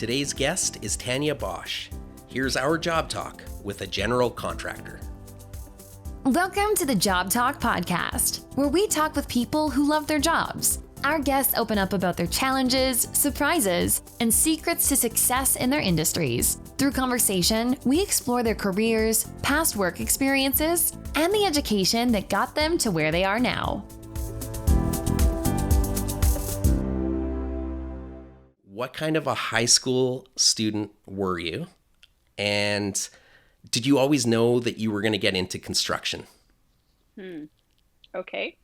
Today's guest is Tania Bosch. Here's our job talk with a general contractor. Welcome to the Job Talk podcast, where we talk with people who love their jobs. Our guests open up about their challenges, surprises, and secrets to success in their industries. Through conversation, we explore their careers, past work experiences, and the education that got them to where they are now. What kind of a high school student were you? And did you always know that you were going to get into construction? Okay.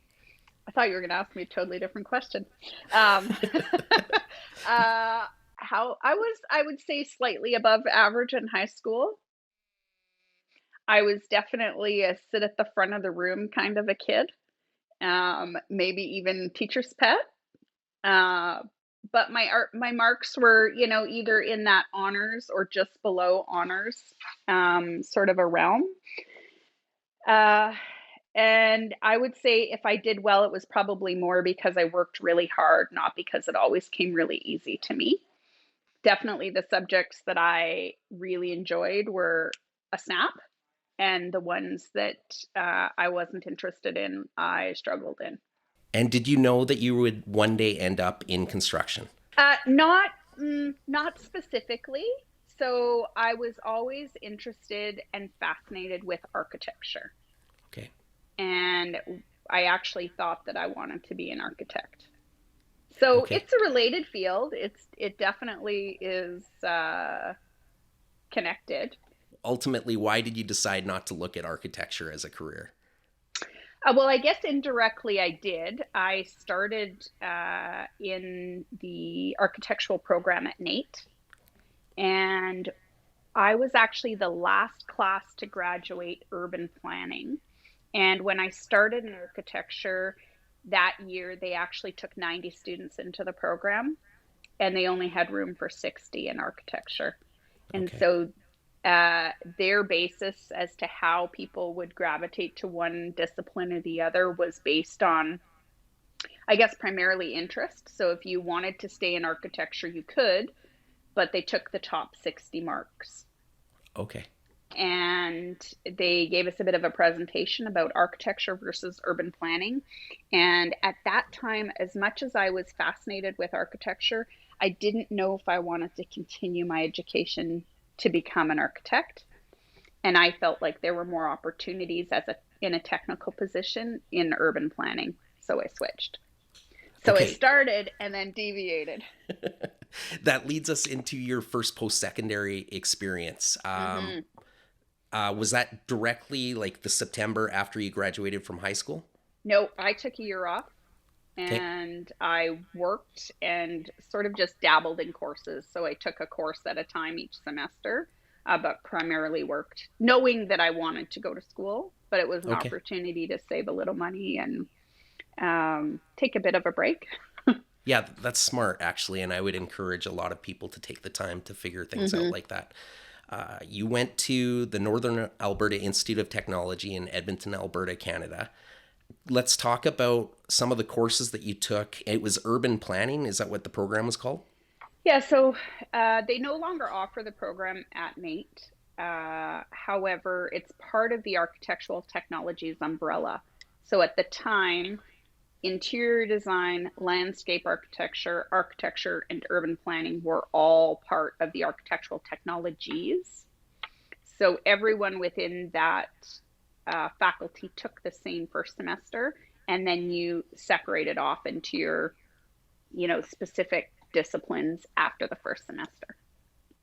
I thought you were going to ask me a totally different question. How I would say slightly above average in high school. I was definitely a sit at the front of the room kind of a kid. Maybe even teacher's pet. But my marks were, either in that honors or just below honors, sort of a realm. And I would say if I did well, it was probably more because I worked really hard, not because it always came really easy to me. Definitely the subjects that I really enjoyed were a snap, and the ones that I wasn't interested in, I struggled in. And did you know that you would one day end up in construction? Not specifically. So I was always interested and fascinated with architecture. Okay. And I actually thought that I wanted to be an architect. So It's a related field. It definitely is connected. Ultimately, why did you decide not to look at architecture as a career? Well, I guess indirectly I did. I started in the architectural program at NAIT, and I was actually the last class to graduate urban planning. And when I started in architecture that year, they actually took 90 students into the program, and they only had room for 60 in architecture. And so their basis as to how people would gravitate to one discipline or the other was based on, I guess, primarily interest. So if you wanted to stay in architecture, you could, but they took the top 60 marks. Okay. And they gave us a bit of a presentation about architecture versus urban planning. And at that time, as much as I was fascinated with architecture, I didn't know if I wanted to continue my education to become an architect. And I felt like there were more opportunities in a technical position in urban planning. So I switched. So I started and then deviated. That leads us into your first postsecondary experience. Was that directly like the September after you graduated from high school? No, I took a year off and I worked and sort of just dabbled in courses. So I took a course at a time each semester, but primarily worked, knowing that I wanted to go to school, but it was an opportunity to save a little money and take a bit of a break. Yeah, that's smart, actually. And I would encourage a lot of people to take the time to figure things out like that. You went to the Northern Alberta Institute of Technology in Edmonton, Alberta, Canada. Let's talk about some of the courses that you took. It was urban planning. Is that what the program was called? Yeah, so they no longer offer the program at NAIT. However, it's part of the Architectural Technologies umbrella. So at the time, interior design, landscape architecture, and urban planning were all part of the architectural technologies. So everyone within that faculty took the same first semester, and then you separated off into your, specific disciplines after the first semester.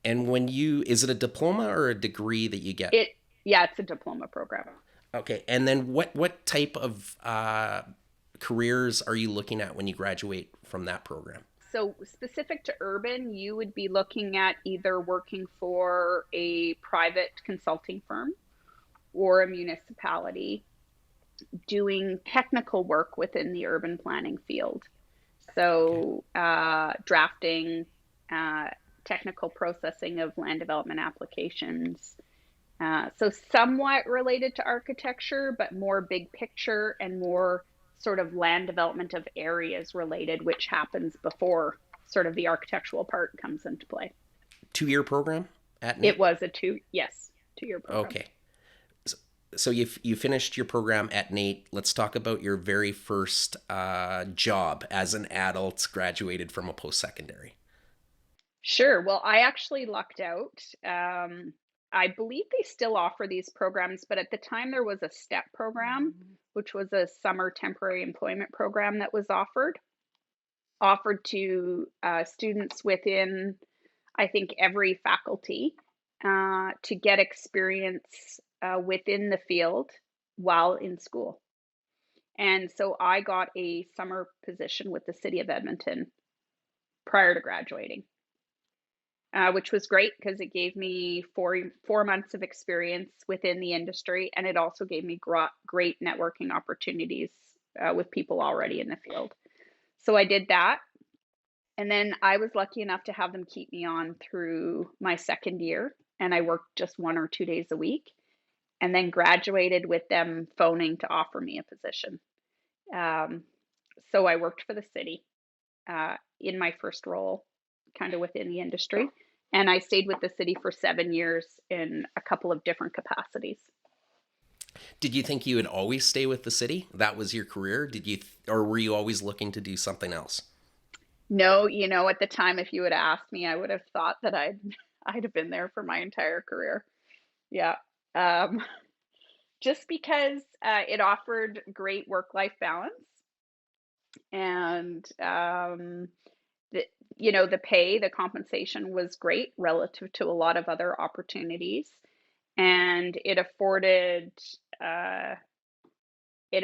And is it a diploma or a degree that you get? It's a diploma program. Okay. And then what type of careers are you looking at when you graduate from that program? So specific to urban, you would be looking at either working for a private consulting firm or a municipality doing technical work within the urban planning field. So drafting, technical processing of land development applications. So somewhat related to architecture, but more big picture and more sort of land development of areas related, which happens before sort of the architectural part comes into play. 2-year program at It NAIT? was a 2-year program. Okay. So you finished your program at NAIT. Let's talk about your very first job as an adult graduated from a post-secondary. Sure. Well, I actually lucked out. I believe they still offer these programs, but at the time there was a STEP program, which was a summer temporary employment program that was offered to students within, I think, every faculty to get experience within the field while in school. And so I got a summer position with the City of Edmonton prior to graduating, which was great because it gave me 4 months of experience within the industry, and it also gave me great networking opportunities with people already in the field. So I did that, and then I was lucky enough to have them keep me on through my second year, and I worked just 1 or 2 days a week, and then graduated with them phoning to offer me a position. Um, so I worked for the city in my first role, kind of within the industry. And I stayed with the city for 7 years in a couple of different capacities. Did you think you would always stay with the city? That was your career? Or were you always looking to do something else? No, at the time, if you had asked me, I would have thought that I'd have been there for my entire career. Yeah. Um, just because it offered great work-life balance, and the compensation was great relative to a lot of other opportunities, and uh, it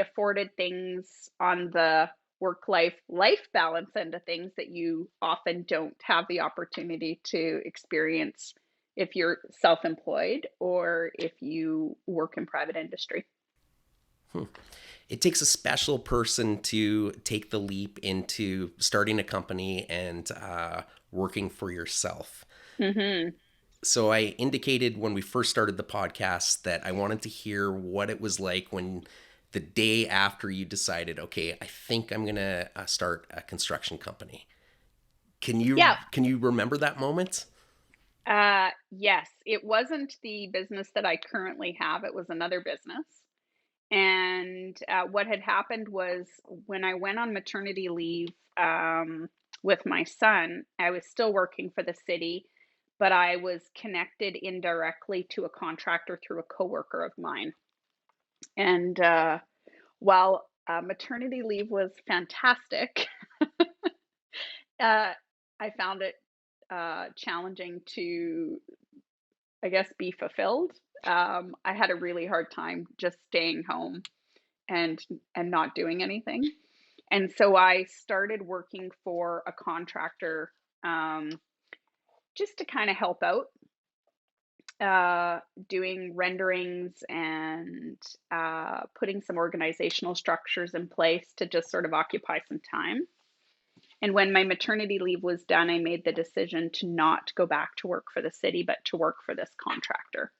afforded things on the work life balance end of things that you often don't have the opportunity to experience if you're self-employed or if you work in private industry. It takes a special person to take the leap into starting a company and working for yourself. Mm-hmm. So I indicated when we first started the podcast that I wanted to hear what it was like when the day after you decided, okay, I think I'm going to start a construction company. Yeah. Can you remember that moment? Yes, it wasn't the business that I currently have. It was another business. And what had happened was when I went on maternity leave with my son, I was still working for the city, but I was connected indirectly to a contractor through a coworker of mine. And while maternity leave was fantastic, uh, I found it challenging to, I guess, be fulfilled. I had a really hard time just staying home and not doing anything. And so I started working for a contractor, um, just to kind of help out, doing renderings and putting some organizational structures in place to just sort of occupy some time. And when my maternity leave was done, I made the decision to not go back to work for the city, but to work for this contractor.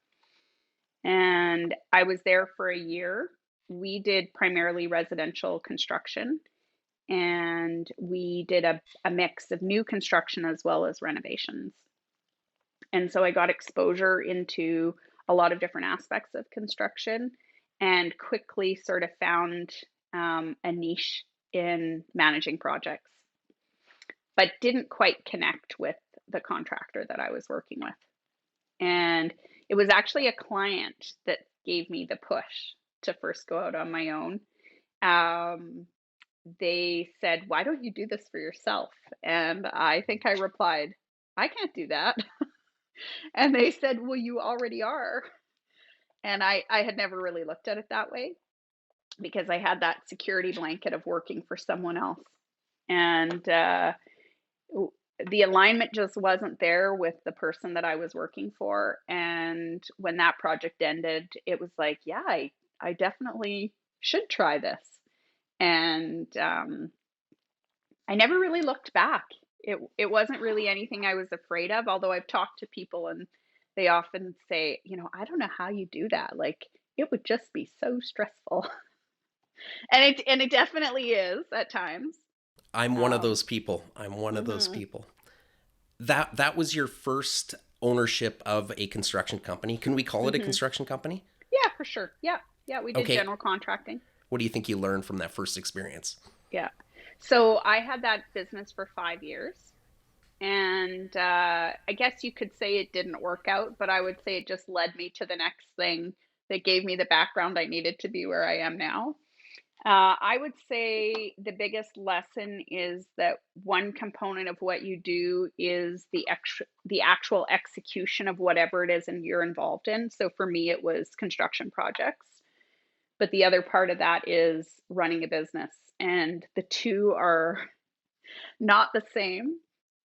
And I was there for a year. We did primarily residential construction, and we did a mix of new construction as well as renovations. And so I got exposure into a lot of different aspects of construction and quickly sort of found a niche in managing projects, but didn't quite connect with the contractor that I was working with. And it was actually a client that gave me the push to first go out on my own. Um, they said, "Why don't you do this for yourself?" And I think I replied, "I can't do that." And they said, "Well, you already are." And I had never really looked at it that way because I had that security blanket of working for someone else. And the alignment just wasn't there with the person that I was working for. And when that project ended, it was like, yeah, I definitely should try this. And I never really looked back. It wasn't really anything I was afraid of, although I've talked to people and they often say, I don't know how you do that. Like it would just be so stressful. And it definitely is at times. I'm one of those people. I'm one of those Mhm. people. That was your first ownership of a construction company. Can we call it a Hmm. construction company? Yeah, for sure. Yeah. Yeah. We did Okay. general contracting. What do you think you learned from that first experience? Yeah. So I had that business for 5 years. And I guess you could say it didn't work out, but I would say it just led me to the next thing that gave me the background I needed to be where I am now. I would say the biggest lesson is that one component of what you do is the actual execution of whatever it is and you're involved in. So for me, it was construction projects, but the other part of that is running a business, and the two are not the same,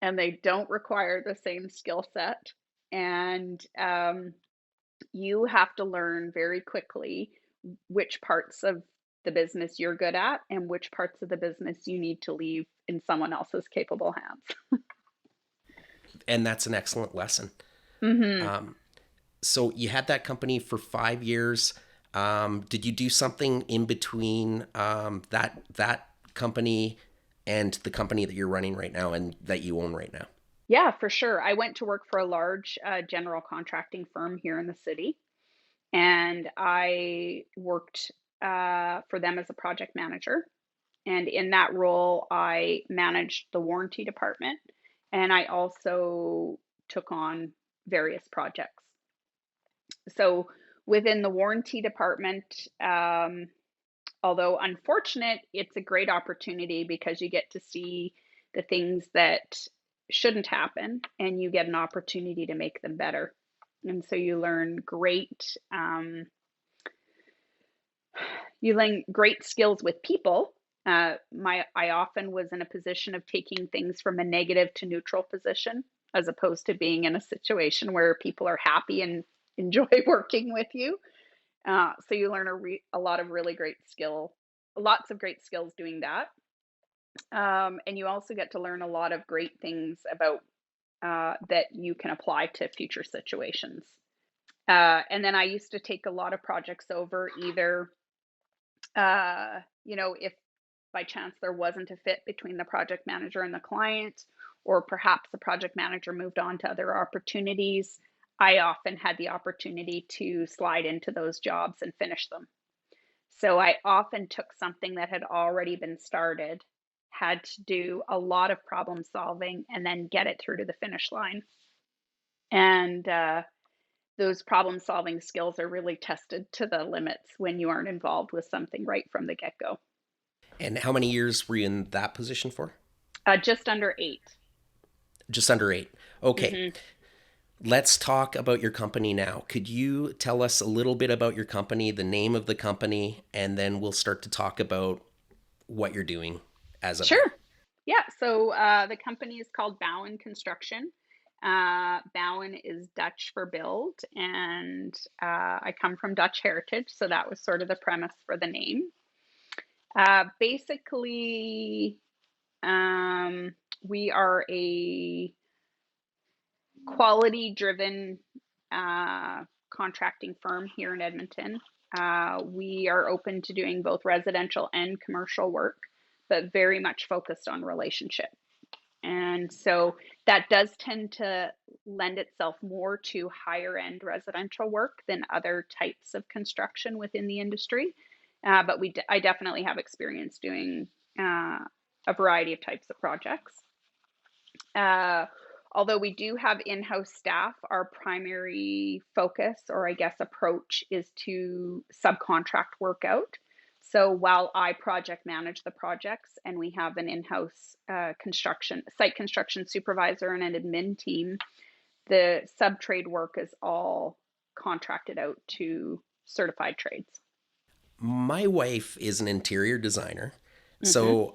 and they don't require the same skill set. And you have to learn very quickly which parts of the business you're good at and which parts of the business you need to leave in someone else's capable hands. And that's an excellent lesson. Hmm. So you had that company for 5 years. Did you do something in between that company and the company that you're running right now and that you own right now? Yeah, for sure. I went to work for a large general contracting firm here in the city, and I worked for them as a project manager. And in that role, I managed the warranty department, and I also took on various projects. So within the warranty department, although unfortunate, it's a great opportunity because you get to see the things that shouldn't happen and you get an opportunity to make them better. And so you learn great skills with people. I often was in a position of taking things from a negative to neutral position, as opposed to being in a situation where people are happy and enjoy working with you. So you learn a lot of really great lots of great skills doing that. And you also get to learn a lot of great things about that you can apply to future situations. And then I used to take a lot of projects over, either if by chance there wasn't a fit between the project manager and the client, or perhaps the project manager moved on to other opportunities. I often had the opportunity to slide into those jobs and finish them. So I often took something that had already been started, had to do a lot of problem solving, and then get it through to the finish line. And those problem solving skills are really tested to the limits when you aren't involved with something right from the get go. And how many years were you in that position for? Just under 8. Just under 8. Okay. Hmm. Let's talk about your company now. Could you tell us a little bit about your company, the name of the company, and then we'll start to talk about what you're doing as of now? Sure. Yeah. So the company is called Bouwen Construction. Bouwen is Dutch for build, and I come from Dutch heritage, so that was sort of the premise for the name. Basically, we are a quality driven contracting firm here in Edmonton. We are open to doing both residential and commercial work, but very much focused on relationship. And so that does tend to lend itself more to higher end residential work than other types of construction within the industry. But I definitely have experience doing a variety of types of projects. Uh, Although we do have in-house staff, our primary focus, or I guess approach, is to subcontract work out. So while I project manage the projects, and we have an in-house site construction supervisor and an admin team, the sub-trade work is all contracted out to certified trades. My wife is an interior designer, Hmm. so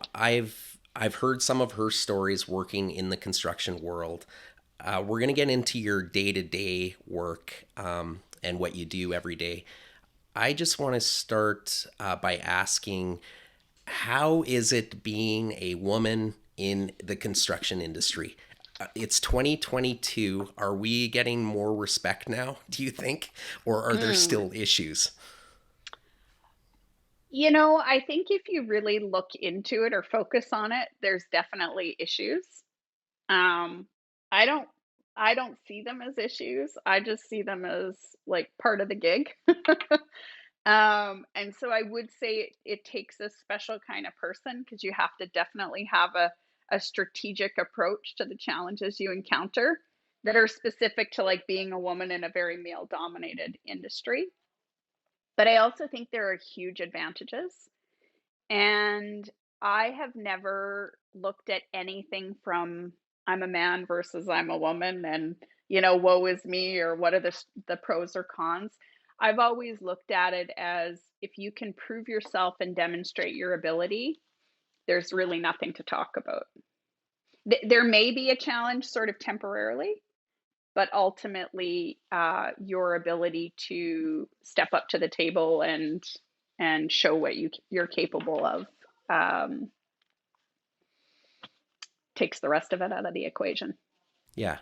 I've heard some of her stories working in the construction world. We're gonna get into your day to day work and what you do every day. I just want to start by asking, how is it being a woman in the construction industry? It's 2022. Are we getting more respect now, do you think? Or are there Mm. still issues? I think if you really look into it or focus on it, there's definitely issues. Um, I don't I don't see them as issues. I just see them as like part of the gig. And so I would say it takes a special kind of person because you have to definitely have a strategic approach to the challenges you encounter that are specific to like being a woman in a very male dominated industry. But I also think there are huge advantages. And I have never looked at anything from I'm a man versus I'm a woman and, woe is me or what are the pros or cons. I've always looked at it as if you can prove yourself and demonstrate your ability, there's really nothing to talk about. There may be a challenge sort of temporarily, but ultimately, your ability to step up to the table and show what you're capable of um, takes the rest of it out of the equation. Yeah.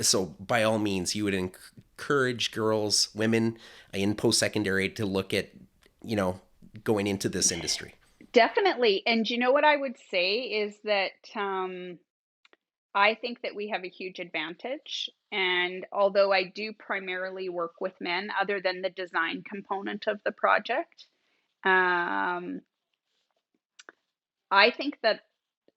So by all means, you would encourage girls, women in post-secondary to look at, going into this industry. Definitely. And you know what I would say is that I think that we have a huge advantage. And although I do primarily work with men, other than the design component of the project, um, I think that,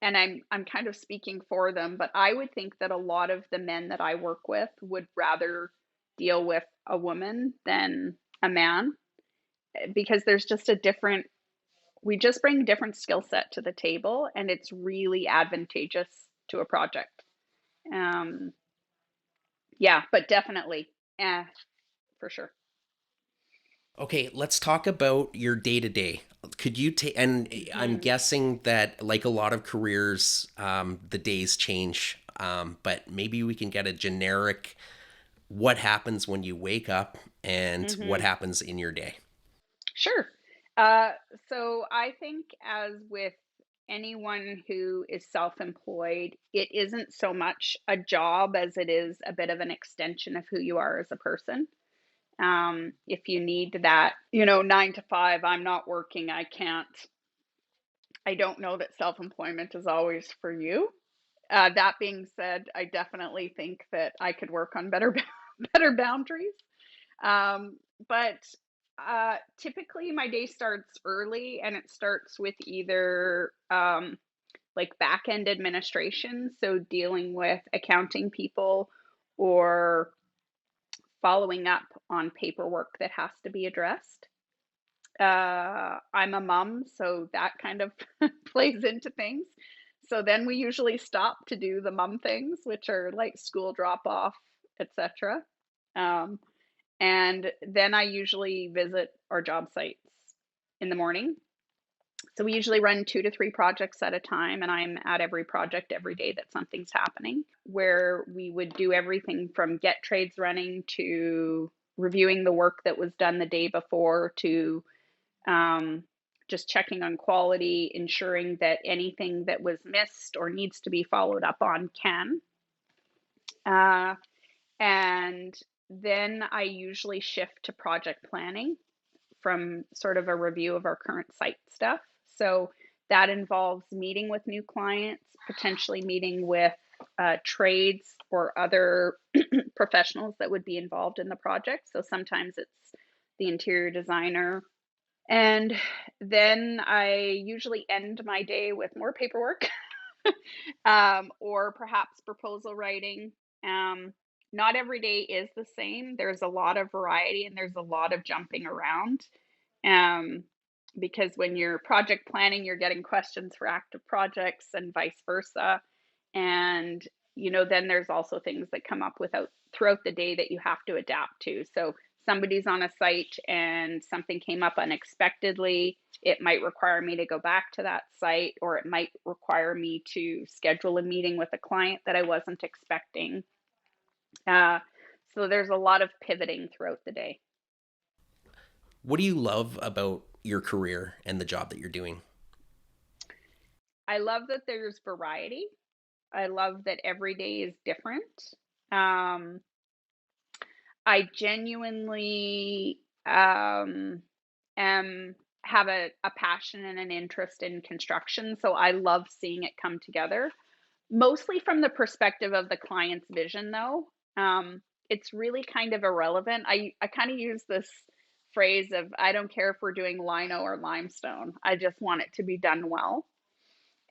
and I'm kind of speaking for them, but I would think that a lot of the men that I work with would rather deal with a woman than a man because there's just we just bring a different skill set to the table and it's really advantageous to a project. Um, yeah, but definitely, for sure. Okay, let's talk about your day to day. Could you take, and I'm Mhm. guessing that like a lot of careers, the days change, but maybe we can get a generic what happens when you wake up and what Mhm. happens in your day. Sure. Uh, so I think as with anyone who is self-employed, it isn't so much a job as it is a bit of an extension of who you are as a person. If you need that, 9 to 5, I'm not working, I can't. I don't know that self-employment is always for you. That being said, I definitely think that I could work on better better boundaries. Um, but typically, my day starts early, and it starts with either like back end administration, so dealing with accounting people or following up on paperwork that has to be addressed. I'm a mom, so that kind of plays into things. So then we usually stop to do the mom things, which are like school drop off, etc. Um, and then I usually visit our job sites in the morning. So we usually run 2 to 3 projects at a time, and I'm at every project every day that something's happening, where we would do everything from get trades running to reviewing the work that was done the day before to um, just checking on quality, ensuring that anything that was missed or needs to be followed up on can. Uh, and then I usually shift to project planning from sort of a review of our current site stuff. So that involves meeting with new clients, potentially meeting with trades or other professionals that would be involved in the project. So sometimes it's the interior designer. And then I usually end my day with more paperwork or perhaps proposal writing. Um, Not every day is the same. There's a lot of variety and there's a lot of jumping around. Um, because when you're project planning, you're getting questions for active projects and vice versa. And, then there's also things that come up throughout the day that you have to adapt to. So somebody's on a site and something came up unexpectedly. It might require me to go back to that site, or it might require me to schedule a meeting with a client that I wasn't expecting. Uh, so there's a lot of pivoting throughout the day. What do you love about your career and the job that you're doing? I love that there's variety. I love that every day is different. Um, I genuinely am have a passion and an interest in construction, so I love seeing it come together. Mostly from the perspective of the client's vision, though. It's really kind of irrelevant. I kind of use this phrase of, I don't care if we're doing lino or limestone. I just want it to be done well.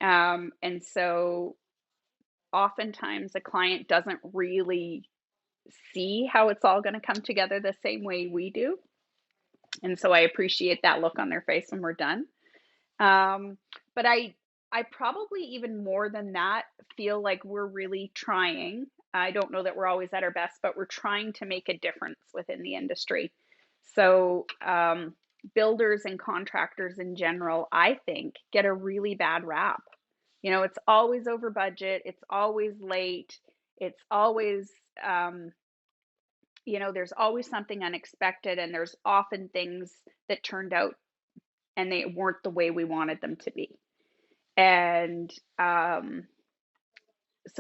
And so oftentimes a client doesn't really see how it's all going to come together the same way we do. And so I appreciate that look on their face when we're done. But I probably even more than that feel like we're really trying. I don't know that we're always at our best, but we're trying to make a difference within the industry. So builders and contractors in general, I think, get a really bad rap. It's always over budget. It's always late. It's always, there's always something unexpected, and there's often things that turned out and they weren't the way we wanted them to be. And so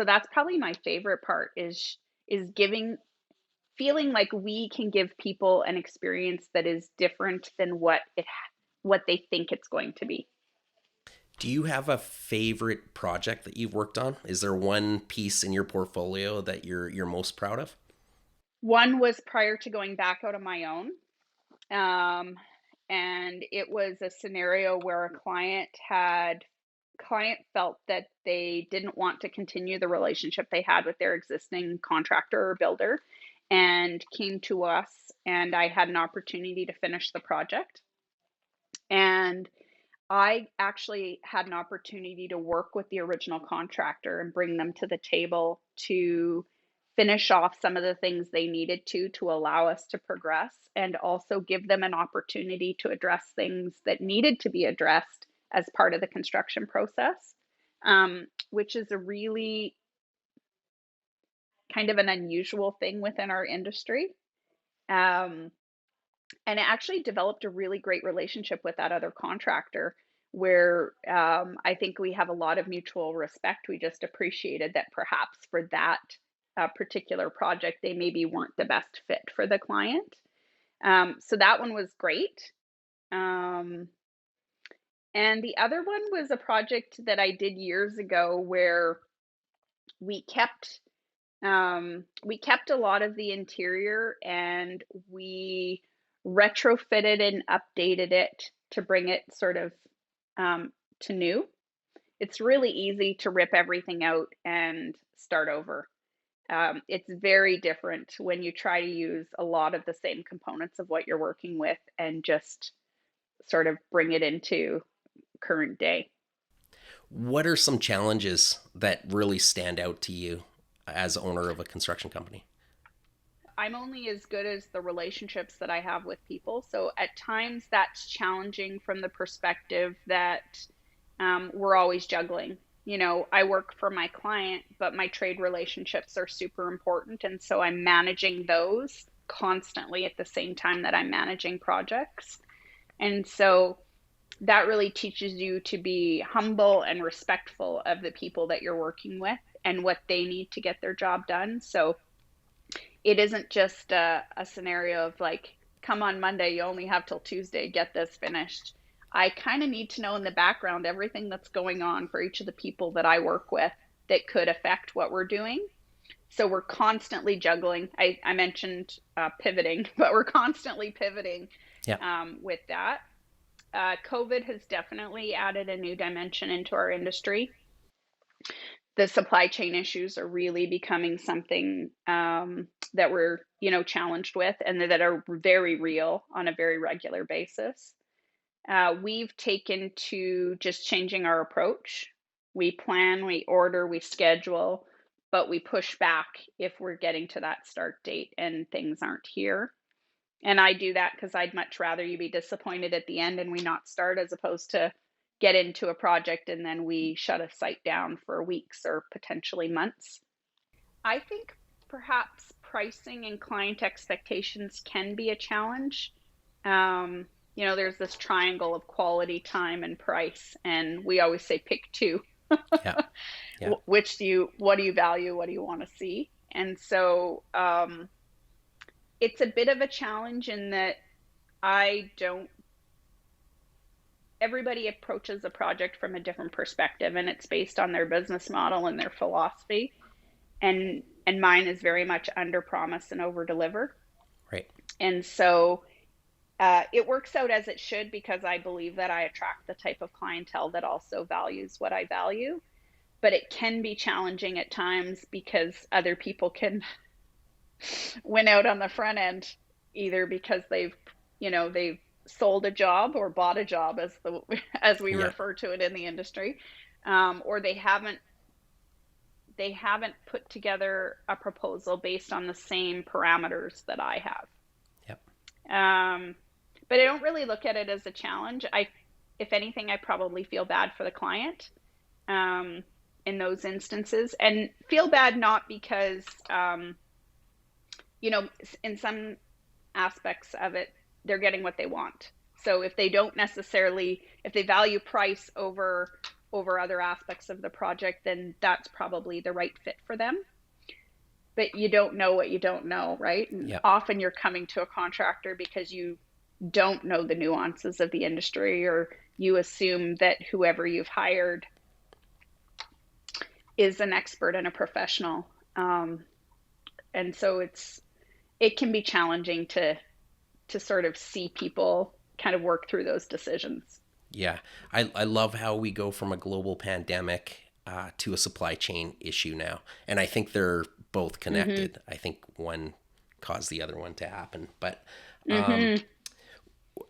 that's probably my favorite part is feeling like we can give people an experience that is different than what they think it's going to be. Do you have a favorite project that you've worked on? Is there one piece in your portfolio that you're most proud of? One was prior to going back out on my own. And it was a scenario where a client felt that they didn't want to continue the relationship they had with their existing contractor or builder, and came to us, and I had an opportunity to finish the project. And I actually had an opportunity to work with the original contractor and bring them to the table to finish off some of the things they needed to allow us to progress, and also give them an opportunity to address things that needed to be addressed as part of the construction process, which is a really kind of an unusual thing within our industry. And it actually developed a really great relationship with that other contractor where I think we have a lot of mutual respect. We just appreciated that perhaps for that particular project, they maybe weren't the best fit for the client. So that one was great. And the other one was a project that I did years ago where we kept a lot of the interior, and we retrofitted and updated it to bring it sort of to new. It's really easy to rip everything out and start over. It's very different when you try to use a lot of the same components of what you're working with and just sort of bring it into current day. What are some challenges that really stand out to you as owner of a construction company? I'm only as good as the relationships that I have with people. So at times that's challenging from the perspective that we're always juggling. I work for my client, but my trade relationships are super important. And so I'm managing those constantly at the same time that I'm managing projects. And so that really teaches you to be humble and respectful of the people that you're working with and what they need to get their job done. So it isn't just a scenario of like, come on Monday, you only have till Tuesday, get this finished. I kind of need to know in the background everything that's going on for each of the people that I work with that could affect what we're doing. So we're constantly juggling. I mentioned pivoting, but we're constantly pivoting with that. COVID has definitely added a new dimension into our industry. The supply chain issues are really becoming something that we're, challenged with, and that are very real on a very regular basis. We've taken to just changing our approach. We plan, we order, we schedule, but we push back if we're getting to that start date and things aren't here. And I do that because I'd much rather you be disappointed at the end and we not start, as opposed to get into a project and then we shut a site down for weeks or potentially months. I think perhaps pricing and client expectations can be a challenge. There's this triangle of quality, time, and price, and we always say pick two. Yeah. Yeah. What do you value? What do you want to see? And so it's a bit of a challenge in that I don't everybody approaches a project from a different perspective, and it's based on their business model and their philosophy. And mine is very much under promise and over deliver. Right. And so it works out as it should, because I believe that I attract the type of clientele that also values what I value. But it can be challenging at times because other people can win out on the front end, either because they've sold a job or bought a job, as we Yeah. refer to it in the industry, or they haven't put together a proposal based on the same parameters that I have. Yep. But I don't really look at it as a challenge. If anything, I probably feel bad for the client in those instances, and feel bad not because, in some aspects of it, they're getting what they want. So if they value price over other aspects of the project, then that's probably the right fit for them. But you don't know what you don't know, right? And Yep. often you're coming to a contractor because you don't know the nuances of the industry, or you assume that whoever you've hired is an expert and a professional. And so it can be challenging to sort of see people kind of work through those decisions. Yeah. I love how we go from a global pandemic to a supply chain issue now. And I think they're both connected. I think one caused the other one to happen. But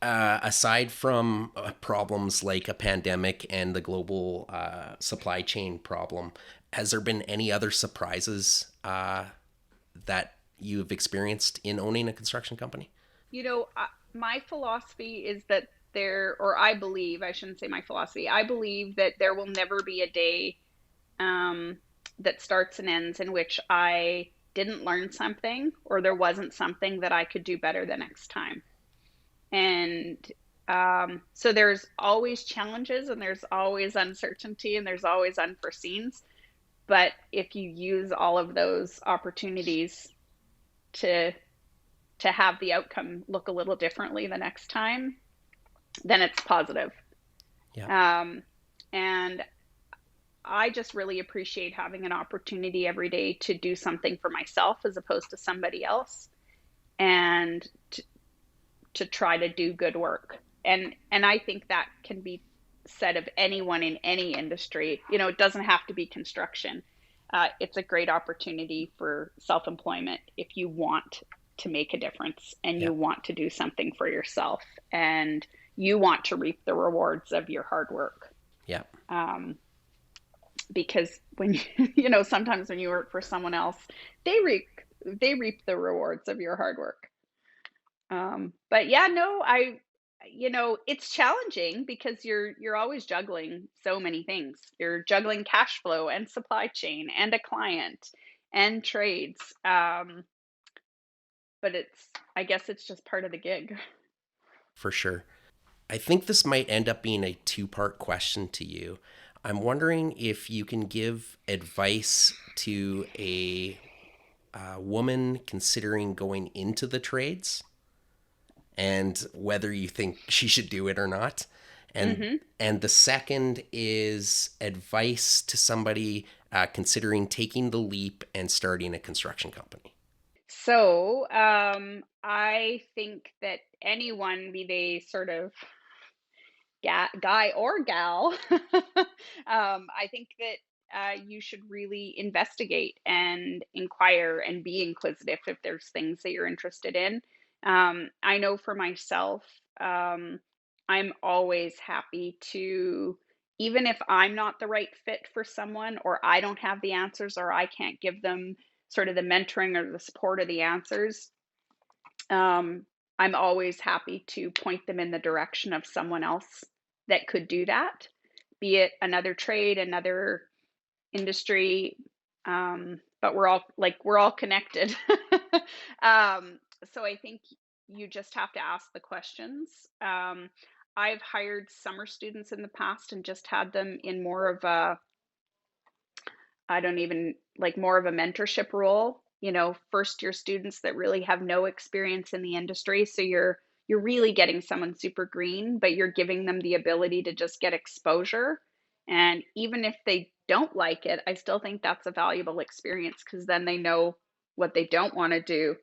aside from problems like a pandemic and the global supply chain problem, has there been any other surprises that you've experienced in owning a construction company? My philosophy is that I believe, I shouldn't say my philosophy, I believe that there will never be a day that starts and ends in which I didn't learn something, or there wasn't something that I could do better the next time. And so there's always challenges, and there's always uncertainty, and there's always unforeseens. But if you use all of those opportunities to have the outcome look a little differently the next time, then it's positive. Yeah. And I just really appreciate having an opportunity every day to do something for myself as opposed to somebody else, and to try to do good work. And I think that can be said of anyone in any industry. It doesn't have to be construction. It's a great opportunity for self-employment if you want to make a difference, and Yeah. you want to do something for yourself, and you want to reap the rewards of your hard work. Yeah. Because when sometimes when you work for someone else, they reap the rewards of your hard work. But yeah, no, it's challenging because you're always juggling so many things. You're juggling cash flow and supply chain and a client and trades. But I guess it's just part of the gig. For sure. I think this might end up being a two-part question to you. I'm wondering if you can give advice to a woman considering going into the trades, and whether you think she should do it or not. And the second is advice to somebody considering taking the leap and starting a construction company. So I think that anyone, be they sort of guy or gal, I think that you should really investigate and inquire and be inquisitive if there's things that you're interested in. I know for myself, I'm always happy to, even if I'm not the right fit for someone, or I don't have the answers, or I can't give them sort of the mentoring or the support of the answers, I'm always happy to point them in the direction of someone else that could do that, be it another trade, another industry. But we're all connected. So I think you just have to ask the questions. I've hired summer students in the past and just had them in more of a, I don't even like more of a mentorship role, first year students that really have no experience in the industry. So you're really getting someone super green, but you're giving them the ability to just get exposure. And even if they don't like it, I still think that's a valuable experience, because then they know what they don't want to do,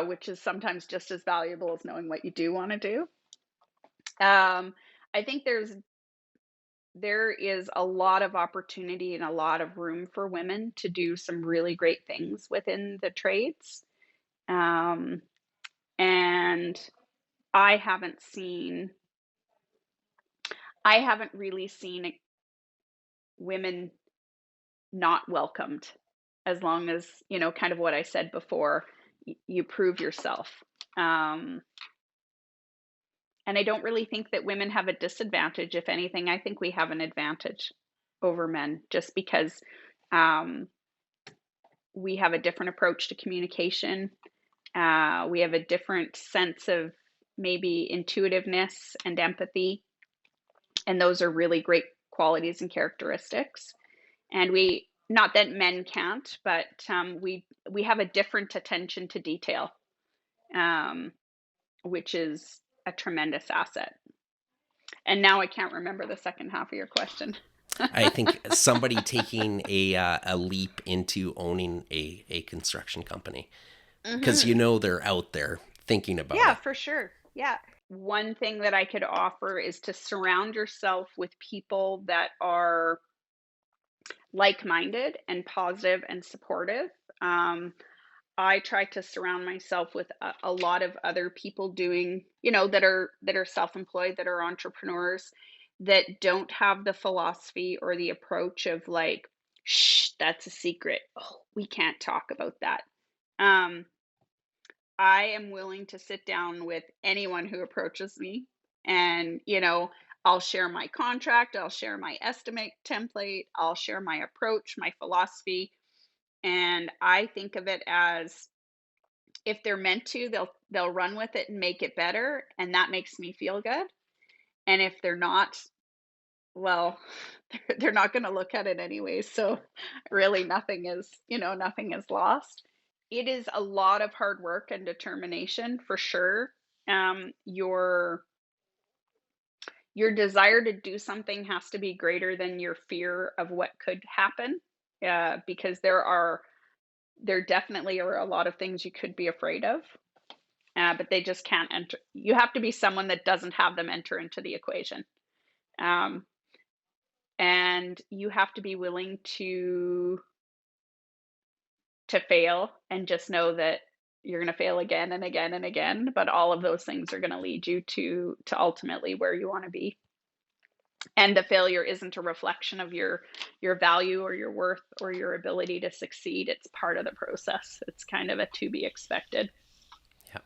which is sometimes just as valuable as knowing what you do want to do. I think there is a lot of opportunity and a lot of room for women to do some really great things within the trades. And I haven't really seen women not welcomed, as long as, kind of what I said before, you prove yourself. And I don't really think that women have a disadvantage. If anything, I think we have an advantage over men, just because we have a different approach to communication. We have a different sense of maybe intuitiveness and empathy. And those are really great qualities and characteristics. And not that men can't, but we have a different attention to detail, which is a tremendous asset. And now I can't remember the second half of your question. I think somebody taking a leap into owning a construction company, because they're out there thinking about it. Yeah, for sure. Yeah. One thing that I could offer is to surround yourself with people that are like-minded and positive and supportive. I try to surround myself with a lot of other people doing, that are self-employed, that are entrepreneurs, that don't have the philosophy or the approach of like, shh, that's a secret. Oh, we can't talk about that. I am willing to sit down with anyone who approaches me, and, I'll share my contract, I'll share my estimate template, I'll share my approach, my philosophy. And I think of it as, if they're meant to, they'll run with it and make it better, and that makes me feel good. And if they're not, well, they're not going to look at it anyway. So really nothing is lost. It is a lot of hard work and determination, for sure. Your desire to do something has to be greater than your fear of what could happen, because there definitely are a lot of things you could be afraid of, but they just can't enter. You have to be someone that doesn't have them enter into the equation. And you have to be willing to fail, and just know that you're going to fail again and again and again, but all of those things are going to lead you to ultimately where you want to be. And the failure isn't a reflection of your value or your worth or your ability to succeed. It's part of the process. It's kind of a to be expected. Yeah.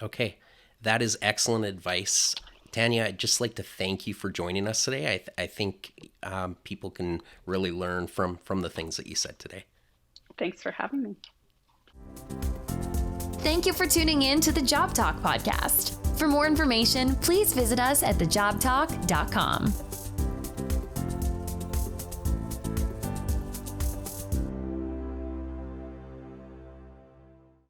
Okay. That is excellent advice. Tania, I'd just like to thank you for joining us today. I think people can really learn from the things that you said today. Thanks for having me. Thank you for tuning in to the Job Talk podcast. For more information, please visit us at thejobtalk.com.